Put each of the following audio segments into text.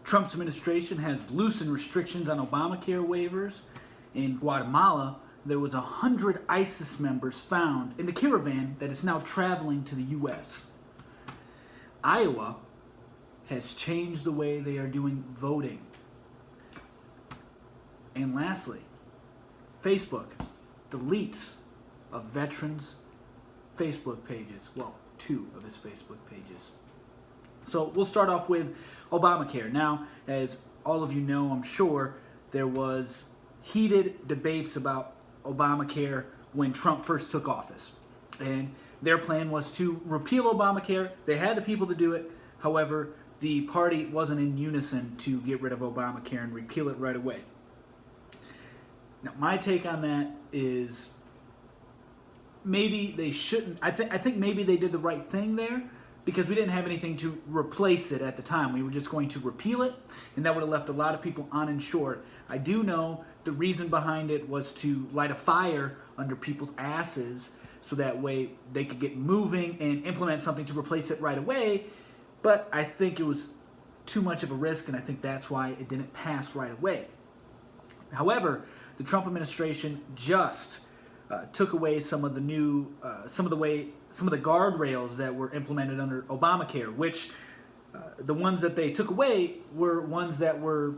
Trump's administration has loosened restrictions on Obamacare waivers. In Guatemala, there was 100 ISIS members found in the caravan that is now traveling to the U.S. Iowa has changed the way they are doing voting. And lastly, Facebook deletes a veteran's Facebook pages. Well, 2 of his Facebook pages. So we'll start off with Obamacare. Now, as all of you know, I'm sure, there was heated debates about Obamacare when Trump first took office. And their plan was to repeal Obamacare. They had the people to do it. However, the party wasn't in unison to get rid of Obamacare and repeal it right away. Now, my take on that is maybe they shouldn't. I think maybe they did the right thing there because we didn't have anything to replace it at the time. We were just going to repeal it, and that would have left a lot of people uninsured. I do know the reason behind it was to light a fire under people's asses so that way they could get moving and implement something to replace it right away. But I think it was too much of a risk, and I think that's why it didn't pass right away. However, the Trump administration just took away some of the guardrails that were implemented under Obamacare, which the ones that they took away were ones that were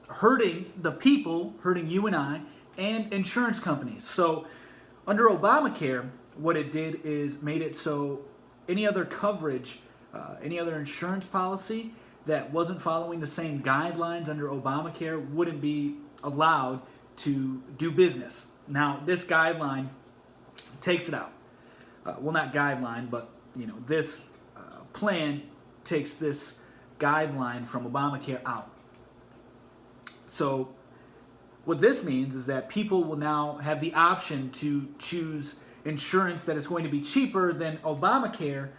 hurting the people, hurting you and I, and insurance companies. So under Obamacare, what it did is made it so any other coverage, any other insurance policy that wasn't following the same guidelines under Obamacare wouldn't be allowed to do business. Now, this guideline takes it out. Well, not guideline, but this plan takes this guideline from Obamacare out. So what this means is that people will now have the option to choose insurance that is going to be cheaper than Obamacare,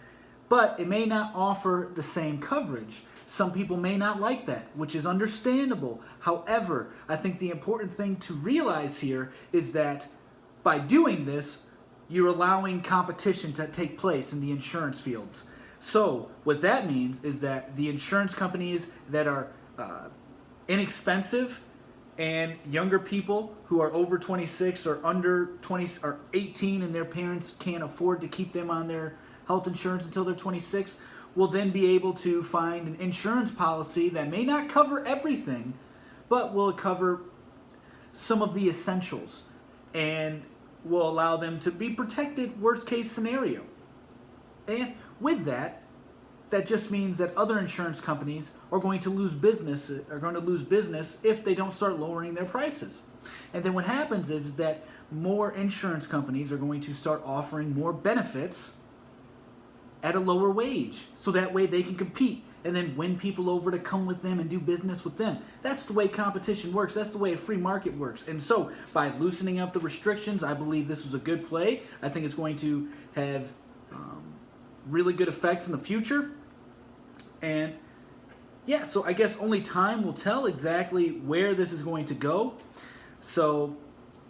but it may not offer the same coverage. Some people may not like that, which is understandable. However, I think the important thing to realize here is that by doing this, you're allowing competition to take place in the insurance fields. So what that means is that the insurance companies that are inexpensive and younger people who are over 26 or under 20 or 18 and their parents can't afford to keep them on their health insurance until they're 26 will then be able to find an insurance policy that may not cover everything, but will cover some of the essentials and will allow them to be protected worst case scenario. And with that, that just means that other insurance companies are going to lose business if they don't start lowering their prices. And then what happens is that more insurance companies are going to start offering more benefits at a lower wage, so that way they can compete and then win people over to come with them and do business with them. That's the way competition works. That's the way a free market works. And so by loosening up the restrictions, I believe this was a good play. I think it's going to have really good effects in the future. And yeah, so I guess only time will tell exactly where this is going to go. So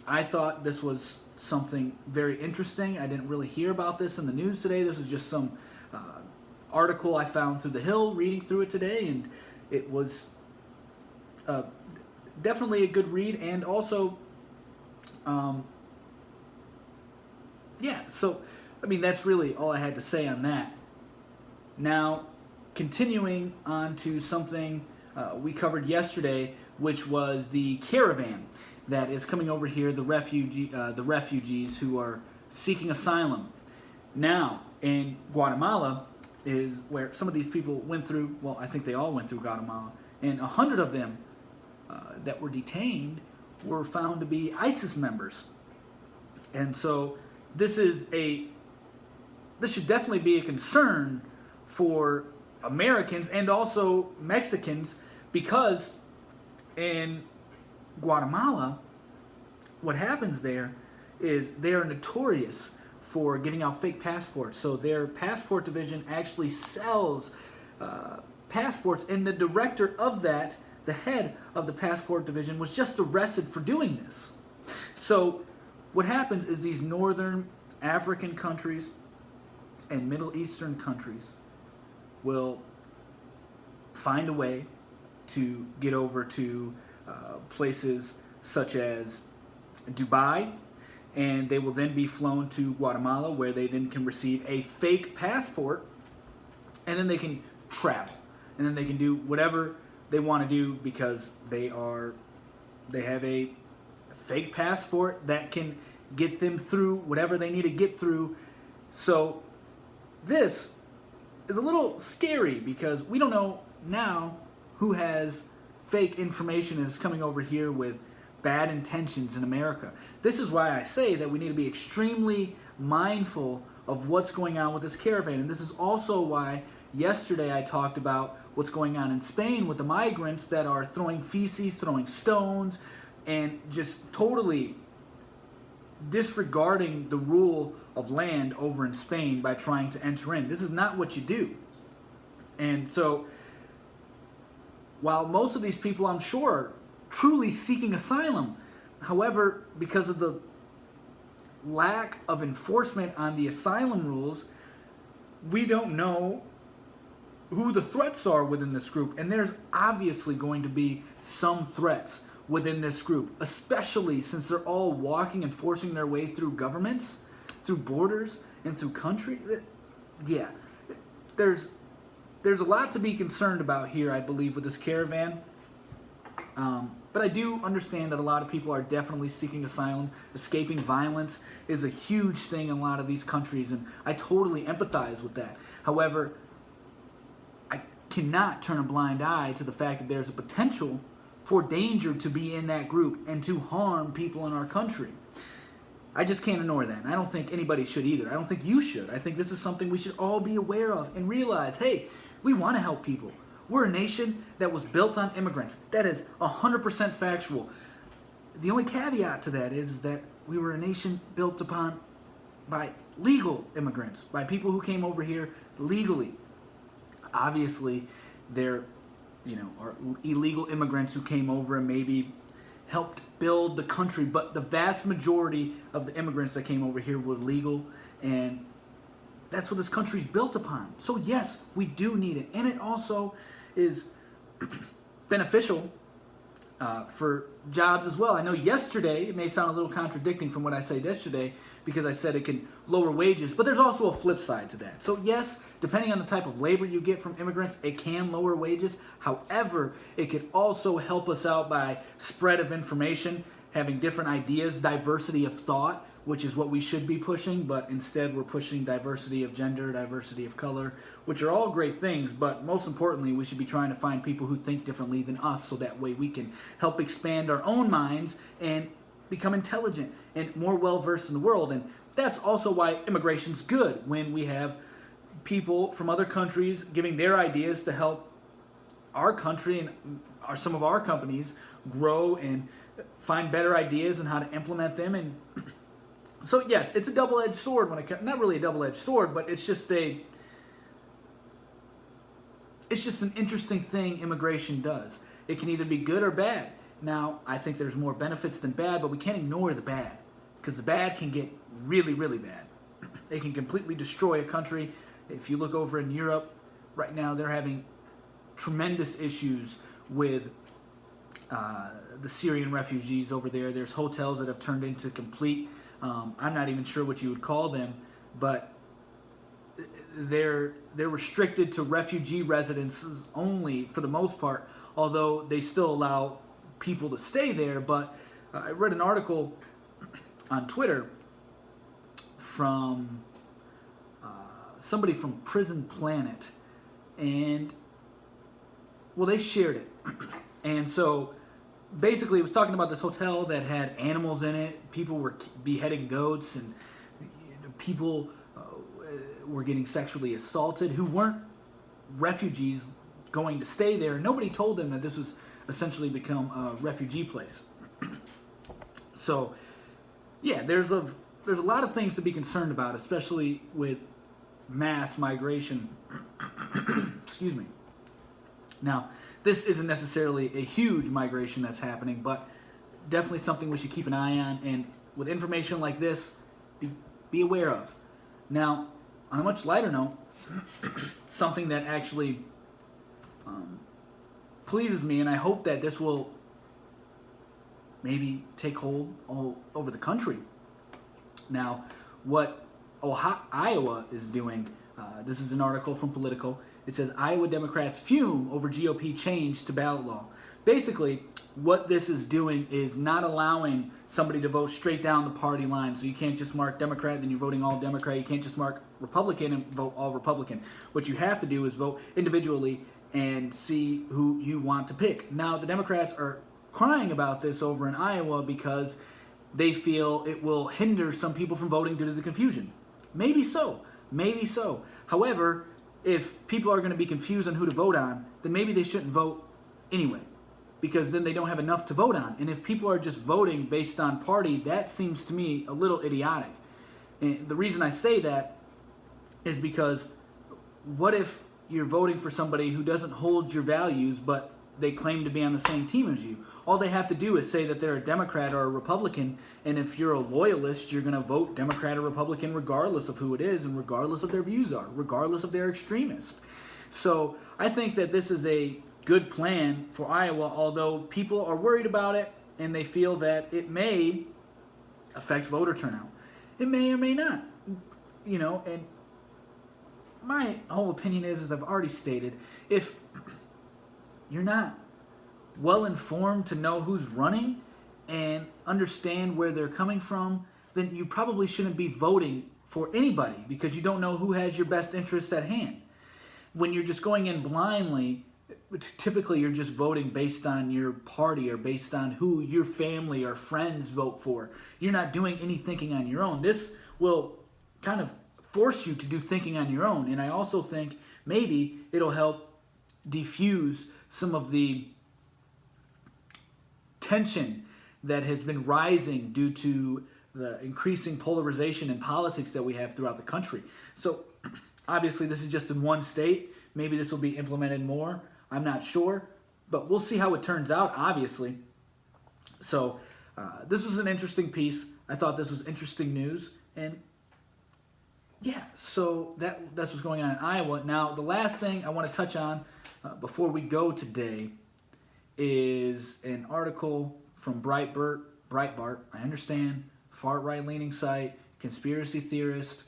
I thought this was something very interesting. I didn't really hear about this in the news today. This was just some article I found through the Hill, reading through it today, and it was definitely a good read. And also, yeah, so I mean, that's really all I had to say on that. Now, continuing on to something we covered yesterday, which was the Caravan that is coming over here, the refugees who are seeking asylum. Now, in Guatemala is where some of these people went through, well, I think they all went through Guatemala, and 100 of them that were detained were found to be ISIS members. And so this should definitely be a concern for Americans and also Mexicans, because in Guatemala, what happens there is they are notorious for giving out fake passports. So their passport division actually sells passports, and the director of that, the head of the passport division, was just arrested for doing this. So what happens is these northern African countries and Middle Eastern countries will find a way to get over to places such as Dubai, and they will then be flown to Guatemala, where they then can receive a fake passport, and then they can travel, and then they can do whatever they want to do because they have a fake passport that can get them through whatever they need to get through. So this is a little scary because we don't know now who has fake information and is coming over here with bad intentions in America. This is why I say that we need to be extremely mindful of what's going on with this caravan. And this is also why yesterday I talked about what's going on in Spain with the migrants that are throwing feces, throwing stones, and just totally disregarding the rule of land over in Spain by trying to enter in. This is not what you do. And so, while most of these people, I'm sure, are truly seeking asylum, however, because of the lack of enforcement on the asylum rules, we don't know who the threats are within this group. And there's obviously going to be some threats within this group, especially since they're all walking and forcing their way through governments, through borders, and through country. Yeah, there's a lot to be concerned about here, I believe, with this caravan. But I do understand that a lot of people are definitely seeking asylum. Escaping violence is a huge thing in a lot of these countries, and I totally empathize with that. However, I cannot turn a blind eye to the fact that there's a potential for danger to be in that group and to harm people in our country. I just can't ignore that. And I don't think anybody should either. I don't think you should. I think this is something we should all be aware of and realize, hey, we want to help people. We're a nation that was built on immigrants. That is 100% factual. The only caveat to that is that we were a nation built upon by legal immigrants, by people who came over here legally. Obviously, there are illegal immigrants who came over and maybe helped build the country, but the vast majority of the immigrants that came over here were legal, and that's what this country's built upon. So yes, we do need it, and it also is beneficial for jobs as well. I know yesterday, it may sound a little contradicting from what I said yesterday, because I said it can lower wages, but there's also a flip side to that. So yes, depending on the type of labor you get from immigrants, it can lower wages. However, it could also help us out by spread of information, having different ideas, diversity of thought, which is what we should be pushing, but instead we're pushing diversity of gender, diversity of color, which are all great things, but most importantly, we should be trying to find people who think differently than us, so that way we can help expand our own minds and become intelligent and more well-versed in the world. And that's also why immigration's good, when we have people from other countries giving their ideas to help our country and some of our companies grow and find better ideas and how to implement them. And so yes, it's a double-edged sword when it comes, not really a double-edged sword, but it's just an interesting thing immigration does. It can either be good or bad. Now, I think there's more benefits than bad, but we can't ignore the bad, because the bad can get really, really bad. It can completely destroy a country. If you look over in Europe, right now they're having tremendous issues with the Syrian refugees over there. There's hotels that have turned into complete, I'm not even sure what you would call them, but they're restricted to refugee residences only for the most part, although they still allow people to stay there. But I read an article on Twitter from somebody from Prison Planet, and well, they shared it. And so basically it was talking about this hotel that had animals in it. People were beheading goats, and people were getting sexually assaulted who weren't refugees going to stay there. Nobody told them that this was essentially become a refugee place. So yeah, there's a lot of things to be concerned about, especially with mass migration. Excuse me. Now, this isn't necessarily a huge migration that's happening, but definitely something we should keep an eye on, and with information like this, be aware of. Now, on a much lighter note, something that actually pleases me, and I hope that this will maybe take hold all over the country. Now, what Iowa is doing, this is an article from Politico. It says Iowa Democrats fume over GOP change to ballot law. Basically, what this is doing is not allowing somebody to vote straight down the party line. So you can't just mark Democrat, then you're voting all Democrat. You can't just mark Republican and vote all Republican. What you have to do is vote individually and see who you want to pick. Now, the Democrats are crying about this over in Iowa because they feel it will hinder some people from voting due to the confusion. Maybe so. Maybe so. However, if people are going to be confused on who to vote on, then maybe they shouldn't vote anyway, because then they don't have enough to vote on. And if people are just voting based on party, that seems to me a little idiotic. And the reason I say that is because what if you're voting for somebody who doesn't hold your values, but they claim to be on the same team as you? All they have to do is say that they're a Democrat or a Republican, and if you're a loyalist, you're going to vote Democrat or Republican regardless of who it is and regardless of their views are, regardless of their extremists. So I think that this is a good plan for Iowa, although people are worried about it and they feel that it may affect voter turnout. It may or may not, and my whole opinion is, as I've already stated, if you're not well informed to know who's running and understand where they're coming from, then you probably shouldn't be voting for anybody because you don't know who has your best interests at hand. When you're just going in blindly, typically you're just voting based on your party or based on who your family or friends vote for. You're not doing any thinking on your own. This will kind of force you to do thinking on your own. And I also think maybe it'll help diffuse some of the tension that has been rising due to the increasing polarization in politics that we have throughout the country. So obviously this is just in one state. Maybe this will be implemented more. I'm not sure, but we'll see how it turns out, obviously. So this was an interesting piece. I thought this was interesting news. And yeah, so that's what's going on in Iowa. Now, the last thing I want to touch on before we go today is an article from Breitbart. I understand, far-right leaning site, conspiracy theorist,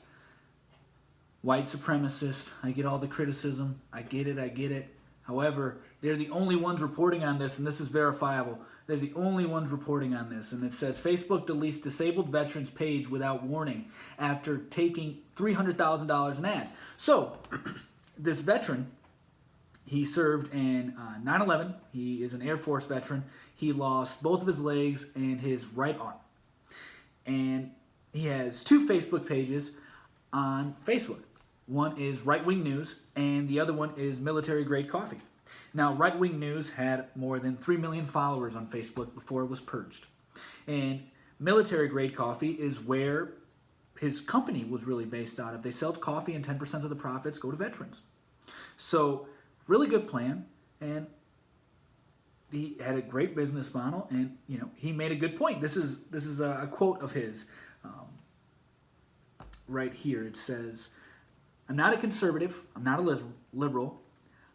white supremacist. I get all the criticism. I get it. However, they're the only ones reporting on this, and this is verifiable. They're the only ones reporting on this. And it says, Facebook deletes disabled veterans page without warning after taking $300,000 in ads. So, this veteran, he served in 9/11. He is an Air Force veteran. He lost both of his legs and his right arm. And he has two Facebook pages on Facebook. One is Right Wing News, and the other one is Military Grade Coffee. Now, Right Wing News had more than 3 million followers on Facebook before it was purged. And Military Grade Coffee is where his company was really based out of. They sell coffee and 10% of the profits go to veterans. So, really good plan, and he had a great business model, and he made a good point. This is a quote of his right here. It says, "I'm not a conservative. I'm not a liberal.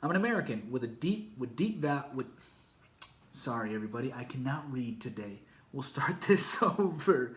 I'm an American with Sorry, everybody. I cannot read today. We'll start this over.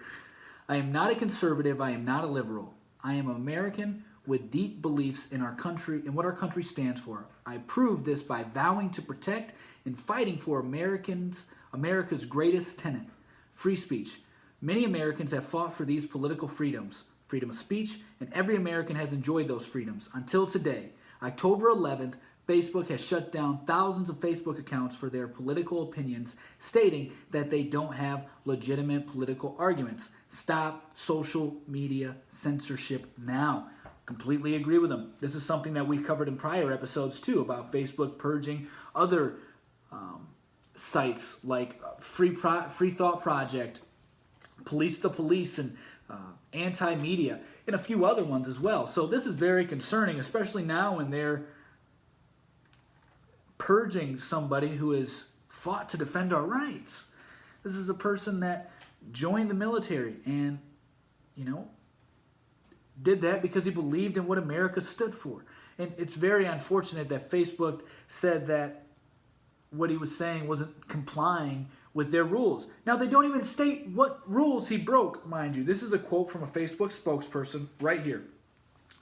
I am not a conservative. I am not a liberal. I am an American with deep beliefs in our country and what our country stands for. I proved this by vowing to protect and fighting for America's greatest tenet, free speech. Many Americans have fought for these political freedoms, freedom of speech, and every American has enjoyed those freedoms until today. October 11th, Facebook has shut down thousands of Facebook accounts for their political opinions, stating that they don't have legitimate political arguments. Stop social media censorship now." Completely agree with them. This is something that we've covered in prior episodes too, about Facebook purging other sites like Free Thought Project, Police the Police, and Anti-Media, and a few other ones as well. So this is very concerning, especially now when they're purging somebody who has fought to defend our rights. This is a person that joined the military and, did that because he believed in what America stood for. And it's very unfortunate that Facebook said that what he was saying wasn't complying with their rules. Now, they don't even state what rules he broke, mind you. This is a quote from a Facebook spokesperson right here.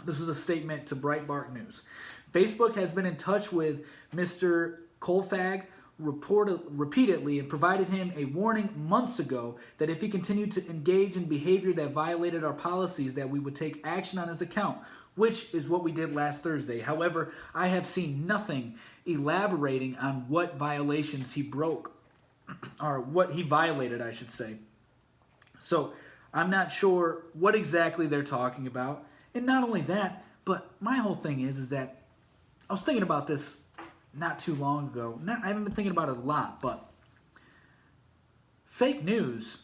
This was a statement to Breitbart News. Facebook has been in touch with Mr. Kolfag repeatedly and provided him a warning months ago that if he continued to engage in behavior that violated our policies, that we would take action on his account, which is what we did last Thursday. However, I have seen nothing elaborating on what violations he broke, or what he violated, I should say. So I'm not sure what exactly they're talking about. And not only that, but my whole thing is that I was thinking about this not too long ago. I haven't been thinking about it a lot, but fake news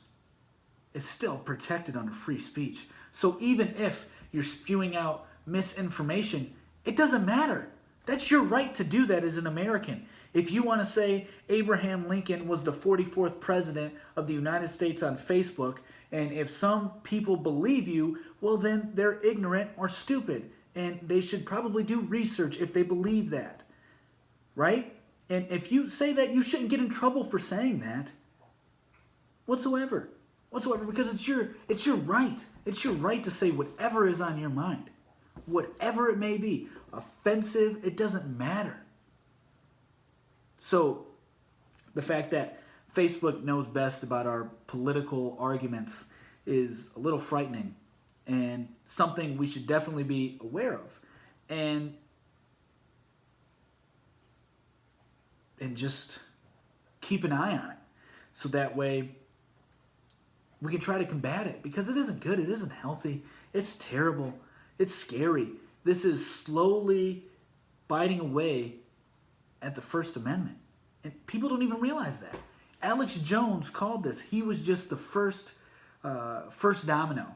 is still protected under free speech. So even if you're spewing out misinformation, it doesn't matter. That's your right to do that as an American. If you want to say Abraham Lincoln was the 44th president of the United States on Facebook, and if some people believe you, well, then they're ignorant or stupid, and they should probably do research if they believe that, right? And if you say that, you shouldn't get in trouble for saying that whatsoever, because it's your right. It's your right to say whatever is on your mind, whatever it may be, offensive, it doesn't matter. So the fact that Facebook knows best about our political arguments is a little frightening and something we should definitely be aware of, and just keep an eye on it, so that way we can try to combat it, because it isn't good, it isn't healthy, it's terrible, it's scary. This is slowly biting away at the First Amendment, and people don't even realize that. Alex Jones called this. He was just the first domino.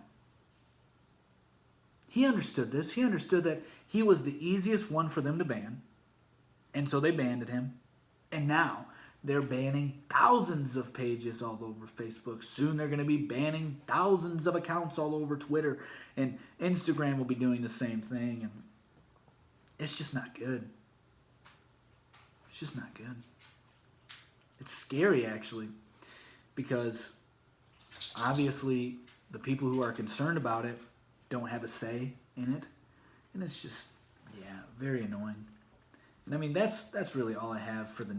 He understood this. He understood that he was the easiest one for them to ban, and so they banned him. And now they're banning thousands of pages all over Facebook. Soon they're going to be banning thousands of accounts all over Twitter, and Instagram will be doing the same thing. And it's just not good. It's just not good. It's scary, actually, because obviously the people who are concerned about it don't have a say in it, and it's just, yeah, very annoying. And I mean, that's really all I have for the